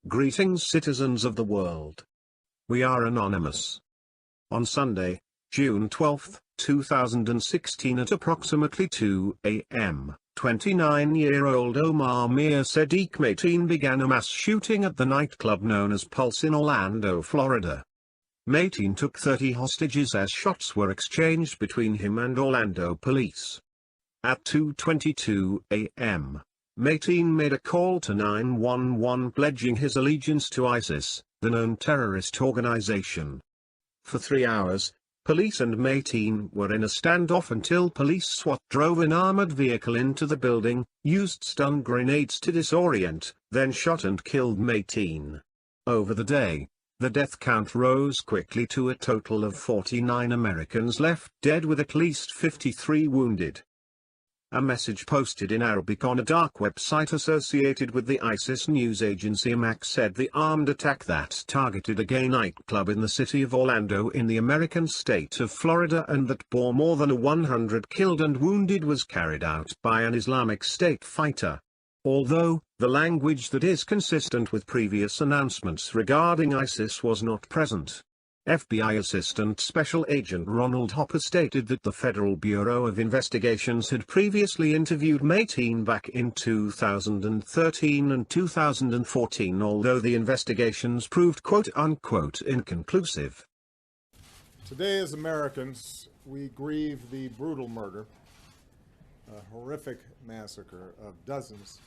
Greetings, citizens of the world. We are anonymous. On Sunday, June 12, 2016 at approximately 2 a.m., 29-year-old Omar Mir Sadiq Mateen began a mass shooting at the nightclub known as Pulse in Orlando, Florida. Mateen took 30 hostages as shots were exchanged between him and Orlando police. At 2:22 a.m., Mateen made a call to 911 pledging his allegiance to ISIS, the known terrorist organization. For 3 hours, police and Mateen were in a standoff until police SWAT drove an armored vehicle into the building, used stun grenades to disorient, then shot and killed Mateen. Over the day, the death count rose quickly to a total of 49 Americans left dead with at least 53 wounded. A message posted in Arabic on a dark website associated with the ISIS news agency Amaq said the armed attack that targeted a gay nightclub in the city of Orlando in the American state of Florida and that bore more than 100 killed and wounded was carried out by an Islamic State fighter. Although, the language that is consistent with previous announcements regarding ISIS was not present. FBI Assistant Special Agent Ronald Hopper stated that the Federal Bureau of Investigations had previously interviewed Mateen back in 2013 and 2014, although the investigations proved quote-unquote inconclusive. Today as Americans, we grieve the brutal murder, a horrific massacre of dozens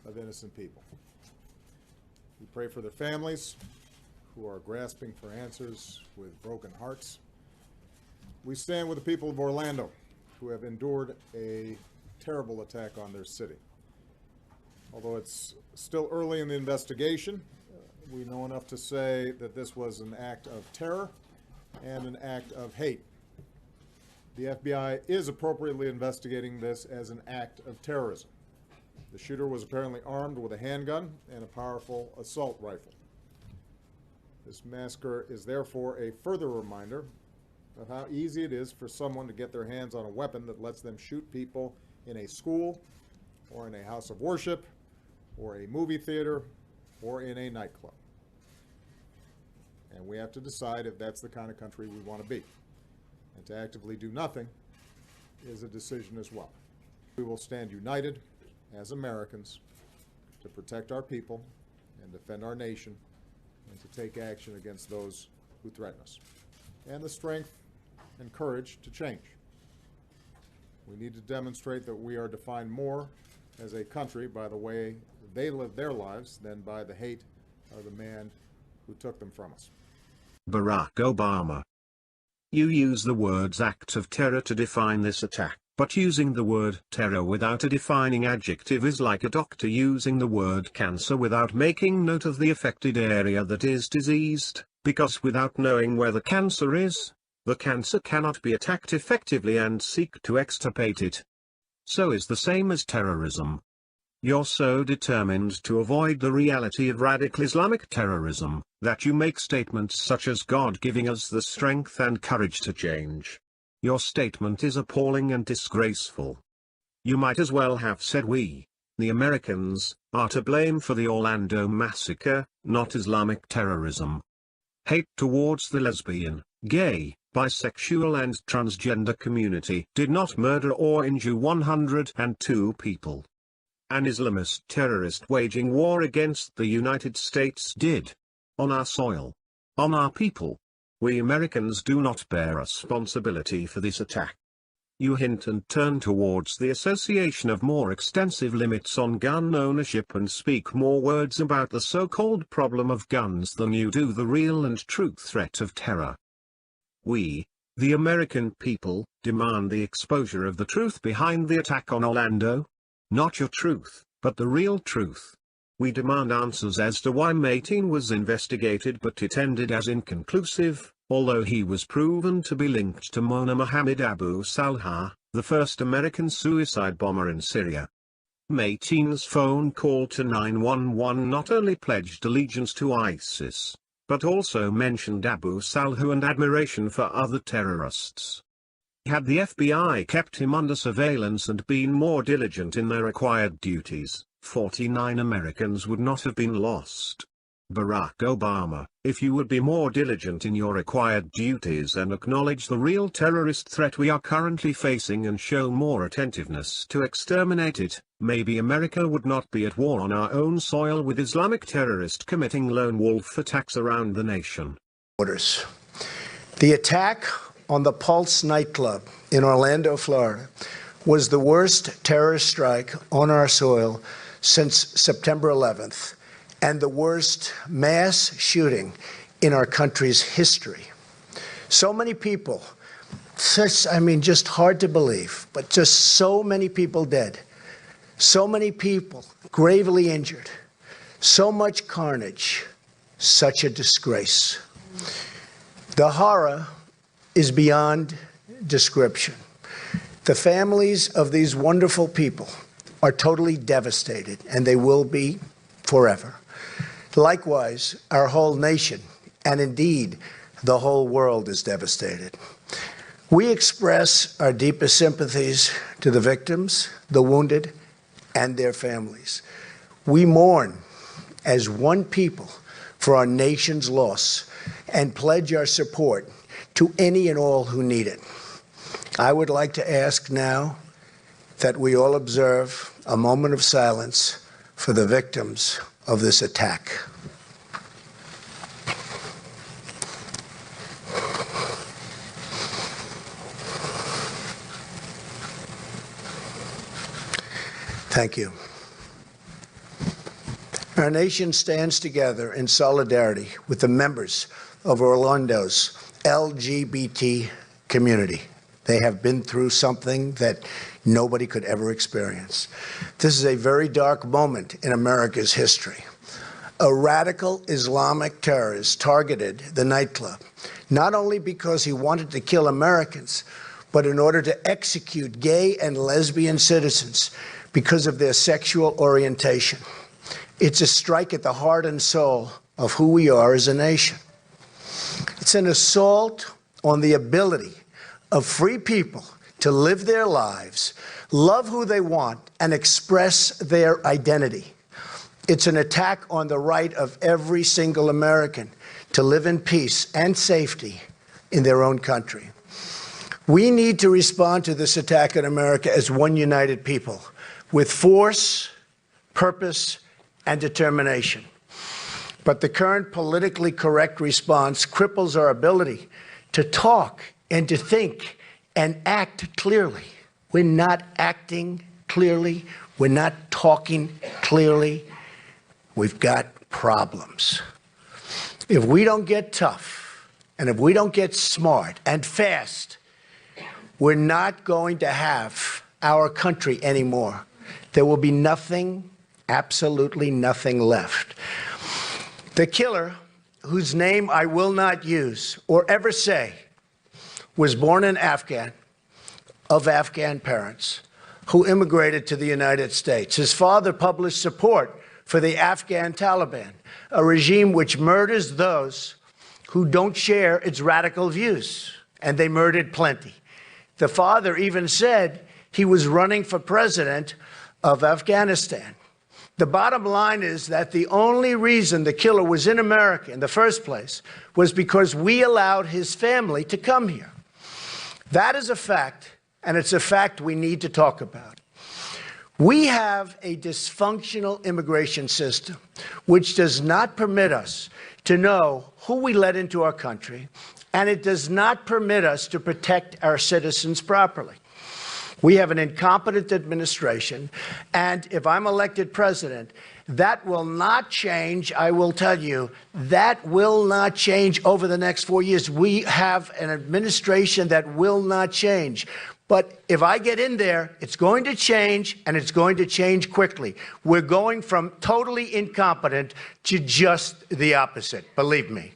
of innocent people. We pray for their families who are grasping for answers with broken hearts. We stand with the people of Orlando who have endured a terrible attack on their city. Although it's still early in the investigation, we know enough to say that this was an act of terror and an act of hate. The FBI is appropriately investigating this as an act of terrorism. The shooter was apparently armed with a handgun and a powerful assault rifle. This massacre is therefore a further reminder of how easy it is for someone to get their hands on a weapon that lets them shoot people in a school, or in a house of worship, or a movie theater, or in a nightclub. And we have to decide if that's the kind of country we want to be. And to actively do nothing is a decision as well. We will stand united as Americans to protect our people and defend our nation, and to take action against those who threaten us, and the strength and courage to change. We need to demonstrate that we are defined more as a country by the way they live their lives than by the hate of the man who took them from us. Barack Obama. You use the words act of terror to define this attack, but using the word terror without a defining adjective is like a doctor using the word cancer without making note of the affected area that is diseased, because without knowing where the cancer is, the cancer cannot be attacked effectively and seek to extirpate it. So is the same as terrorism. You're so determined to avoid the reality of radical Islamic terrorism, that you make statements such as God giving us the strength and courage to change. Your statement is appalling and disgraceful. You might as well have said we, the Americans, are to blame for the Orlando massacre, not Islamic terrorism. Hate towards the lesbian, gay, bisexual and transgender community did not murder or injure 102 people. An Islamist terrorist waging war against the United States did. On our soil. On our people. We Americans do not bear responsibility for this attack. You hint and turn towards the association of more extensive limits on gun ownership and speak more words about the so-called problem of guns than you do the real and true threat of terror. We, the American people, demand the exposure of the truth behind the attack on Orlando. Not your truth, but the real truth. We demand answers as to why Mateen was investigated, but it ended as inconclusive, although he was proven to be linked to Mona Mohammed Abu Salha, the first American suicide bomber in Syria. Mateen's phone call to 911 not only pledged allegiance to ISIS, but also mentioned Abu Salha and admiration for other terrorists. Had the FBI kept him under surveillance and been more diligent in their required duties, 49 Americans would not have been lost. Barack Obama, if you would be more diligent in your required duties and acknowledge the real terrorist threat we are currently facing and show more attentiveness to exterminate it, maybe America would not be at war on our own soil with Islamic terrorists committing lone wolf attacks around the nation. The attack on the Pulse nightclub in Orlando, Florida, was the worst terrorist strike on our soil since September 11th, and the worst mass shooting in our country's history. So many people, just hard to believe, but just so many people dead, so many people gravely injured, so much carnage, such a disgrace. The horror is beyond description. The families of these wonderful people are totally devastated, and they will be forever. Likewise, our whole nation, and indeed, the whole world is devastated. We express our deepest sympathies to the victims, the wounded, and their families. We mourn as one people for our nation's loss and pledge our support to any and all who need it. I would like to ask now that we all observe a moment of silence for the victims of this attack. Thank you. Our nation stands together in solidarity with the members of Orlando's LGBT community. They have been through something that nobody could ever experience. This is a very dark moment in America's history. A radical Islamic terrorist targeted the nightclub, not only because he wanted to kill Americans, but in order to execute gay and lesbian citizens because of their sexual orientation. It's a strike at the heart and soul of who we are as a nation. It's an assault on the ability of free people to live their lives, love who they want, and express their identity. It's an attack on the right of every single American to live in peace and safety in their own country. We need to respond to this attack on America as one united people, with force, purpose, and determination. But the current politically correct response cripples our ability to talk and to think and act clearly. We're not acting clearly. We're not talking clearly. We've got problems. If we don't get tough, and if we don't get smart and fast, we're not going to have our country anymore. There will be nothing, absolutely nothing left. The killer, whose name I will not use or ever say, was born an Afghan, of Afghan parents, who immigrated to the United States. His father published support for the Afghan Taliban, a regime which murders those who don't share its radical views, and they murdered plenty. The father even said he was running for president of Afghanistan. The bottom line is that the only reason the killer was in America in the first place was because we allowed his family to come here. That is a fact, and it's a fact we need to talk about. We have a dysfunctional immigration system which does not permit us to know who we let into our country, and it does not permit us to protect our citizens properly. We have an incompetent administration, and if I'm elected president, that will not change. I will tell you, that will not change over the next 4 years. We have an administration that will not change. But if I get in there, it's going to change, and it's going to change quickly. We're going from totally incompetent to just the opposite, believe me.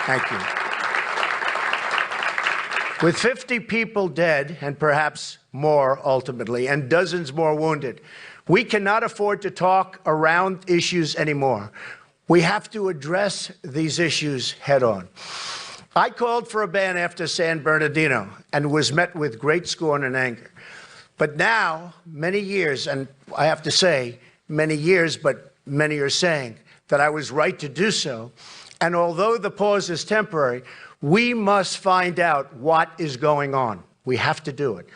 Thank you. With 50 people dead, and perhaps more ultimately, and dozens more wounded, we cannot afford to talk around issues anymore. We have to address these issues head on. I called for a ban after San Bernardino and was met with great scorn and anger. But now, many years, and I have to say, many years, but many are saying that I was right to do so. And although the pause is temporary, we must find out what is going on. We have to do it.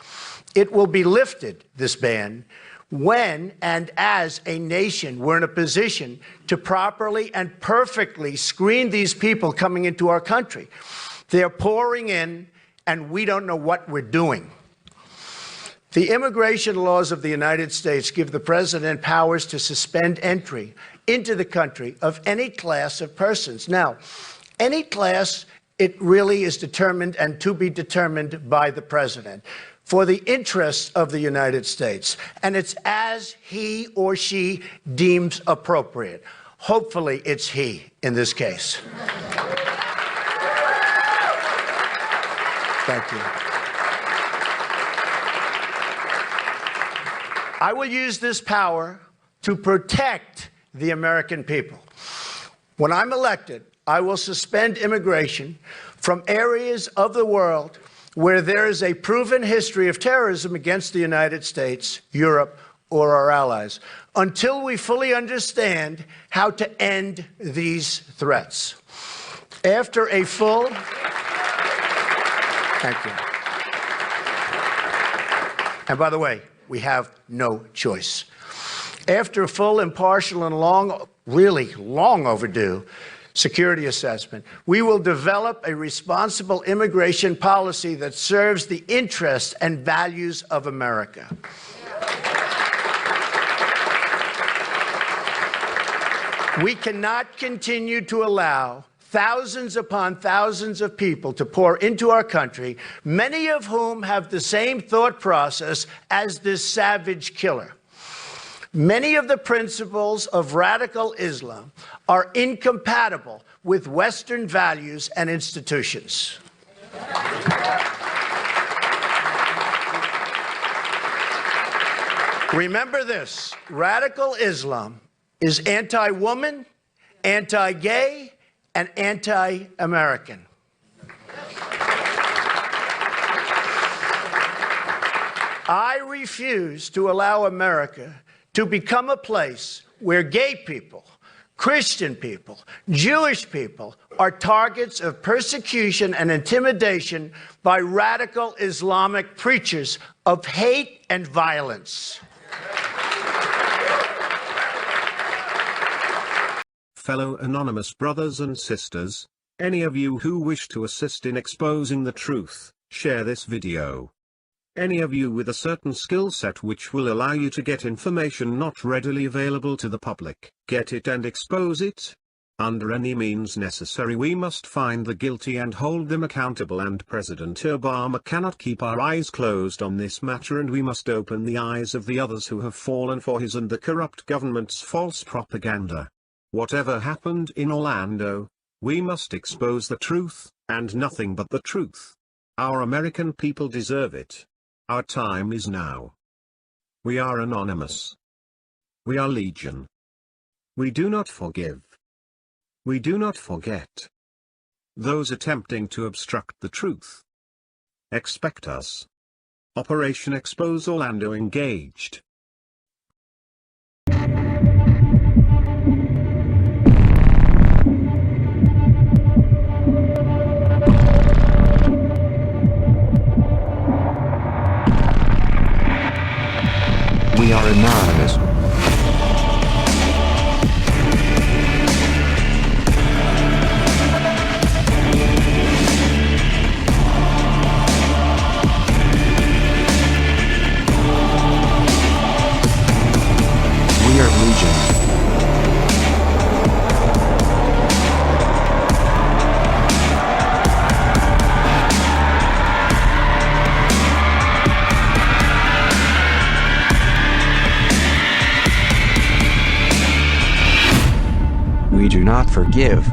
It will be lifted, this ban, when and as a nation we're in a position to properly and perfectly screen these people coming into our country. They're pouring in, and we don't know what we're doing. The immigration laws of the United States give the president powers to suspend entry into the country of any class of persons. Now, any class, it really is determined and to be determined by the president for the interests of the United States. And it's as he or she deems appropriate. Hopefully, it's he in this case. Thank you. I will use this power to protect the American people. When I'm elected, I will suspend immigration from areas of the world where there is a proven history of terrorism against the United States, Europe, or our allies, until we fully understand how to end these threats. After a full... Thank you. And by the way, we have no choice. After a full, impartial, and really long overdue security assessment, we will develop a responsible immigration policy that serves the interests and values of America. We cannot continue to allow thousands upon thousands of people to pour into our country, many of whom have the same thought process as this savage killer. Many of the principles of radical Islam are incompatible with Western values and institutions. Remember this: radical Islam is anti-woman, anti-gay, and anti-American. I refuse to allow America to become a place where gay people, Christian people, Jewish people are targets of persecution and intimidation by radical Islamic preachers of hate and violence. Fellow anonymous brothers and sisters, any of you who wish to assist in exposing the truth, share this video. Any of you with a certain skill set which will allow you to get information not readily available to the public, get it and expose it. Under any means necessary, we must find the guilty and hold them accountable, and President Obama cannot keep our eyes closed on this matter, and we must open the eyes of the others who have fallen for his and the corrupt government's false propaganda. Whatever happened in Orlando, we must expose the truth, and nothing but the truth. Our American people deserve it. Our time is now. We are anonymous. We are legion. We do not forgive. We do not forget. Those attempting to obstruct the truth. Expect us. Operation Expose Orlando engaged. We are anonymous. We are legion. We do not forgive.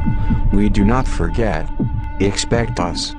We do not forget. Expect us.